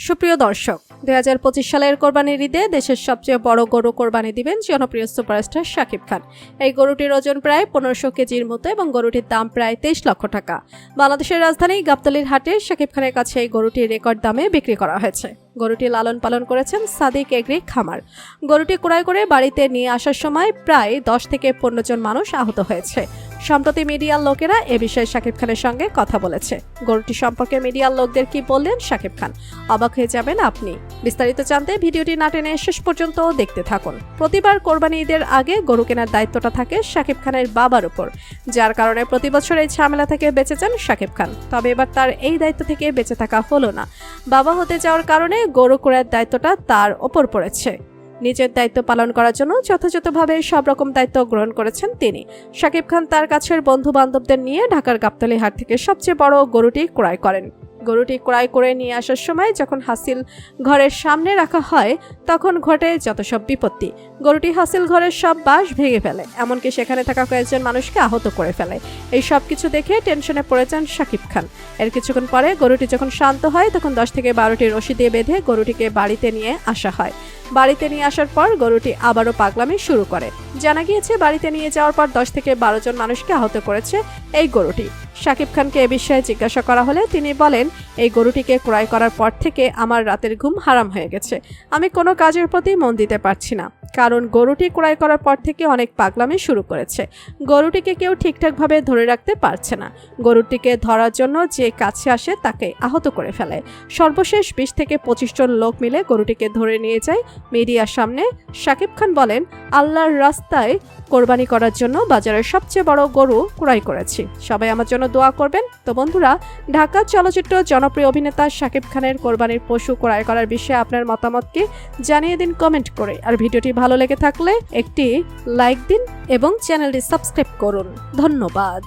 সুপ্রিয় দর্শক, 2025 সালের কোরবানির ঈদে দেশের সবচেয়ে বড় গরু কোরবানি দিবেন জনপ্রিয় সুপারস্টার শাকিব খান। এই গরুটির ওজন প্রায় 1500 কেজির মতো এবং গরুটির দাম প্রায় 23 লক্ষ টাকা। বাংলাদেশের রাজধানী গাবতলীর হাটে শাকিব খানের কাছে এই গরুটি রেকর্ড দামে বিক্রি করা হয়েছে। গরুটি লালন পালন করেছেন সাদিক এগ্রি খামার। গরুটি ক্রয় করে বাড়িতে নিয়ে আসার সময় প্রায় 10 থেকে 15 জন মানুষ আহত হয়েছে। সম্প্রতি মিডিয়ার লোকেরা এ বিষয়ে শাকিব খানের সঙ্গে কথা বলেছে। গরুটি সম্পর্কে মিডিয়ার লোকদের কি বললেন শাকিব খান, অবাক হয়ে যাবেন আপনি। বিস্তারিত জানতে ভিডিওটি না টেনে শেষ পর্যন্ত দেখতে থাকুন। প্রতিবার কোরবানি ঈদের আগে গরু কেনার দায়িত্বটা থাকে শাকিব খানের বাবার উপর, যার কারণে প্রতি বছর এই ঝামেলা থেকে বেঁচে যান শাকিব খান। তবে এবার তার এই দায়িত্ব থেকে বেঁচে থাকা হলো না। বাবা হতে যাওয়ার কারণে গরু ক্রয়ের দায়িত্বটা তার ওপর পড়েছে। নিজের দায়িত্ব পালন করার জন্য যথাযথভাবে সব রকম দায়িত্ব গ্রহণ করেছেন তিনি। শাকিব খান তার কাছের বন্ধু বান্ধবদের নিয়ে ঢাকার গাবতলী হাট থেকে সবচেয়ে বড় গরুটি ক্রয় করেন। গরুটি ক্রয় করে নিয়ে আসার সময় যখন হাসিল ঘরের সামনে রাখা হয় তখন ঘটে যত সব বিপত্তি। গরুটি হাসিল ঘরের সব বাঁশ ভেঙে ফেলে, এমনকি সেখানে থাকা কয়েকজন মানুষকে আহত করে ফেলে। এই সব কিছু দেখে টেনশনে পড়ে যান শাকিব খান। এর কিছুক্ষণ পরে গরুটি যখন শান্ত হয় তখন 10 থেকে 12টি রশি দিয়ে বেঁধে গরুটিকে বাড়িতে নিয়ে আসা হয়। বাড়িতে নিয়ে আসার পর গরুটি আবারও পাগলামি শুরু করে। জানা গিয়েছে বাড়িতে নিয়ে যাওয়ার পর 10 থেকে 12 জন মানুষকে আহত করেছে এই গরুটি। শাকিব খানকে এ বিষয়ে জিজ্ঞাসা করা হলে তিনি বলেন, এই গরুটিকে ক্রয় করার পর থেকে আমার রাতের ঘুম হারাম হয়ে গেছে। আমি কোনো কাজের প্রতি মন দিতে পারছি না, কারণ গরুটি ক্রয় করার পর থেকে অনেক পাগলামি শুরু করেছে। গরুটিকে কেউ ঠিকঠাকভাবে ধরে রাখতে পারছে না। গরুটিকে ধরার জন্য যে কাছে আসে তাকে আহত করে ফেলে। সর্বশেষ 20 থেকে 25 জন লোক মিলে গরুটিকে ধরে নিয়ে যায় মিডিয়ার সামনে। শাকিব খান বলেন, আল্লাহর রাস্তায় কোরবানি করার জন্য বাজারের সবচেয়ে বড় গরু ক্রয় করেছি, সবাই আমার জন্য দোয়া করবেন। তো বন্ধুরা, ঢাকা চলচ্চিত্র জনপ্রিয় অভিনেতা শাকিব খানের কোরবানির পশু ক্রয় করার বিষয়ে আপনার মতামতকে জানিয়ে দিন কমেন্ট করে। আর ভিডিওটি ভালো লেগে থাকলে একটি লাইক দিন এবং চ্যানেলটি সাবস্ক্রাইব করুন। ধন্যবাদ।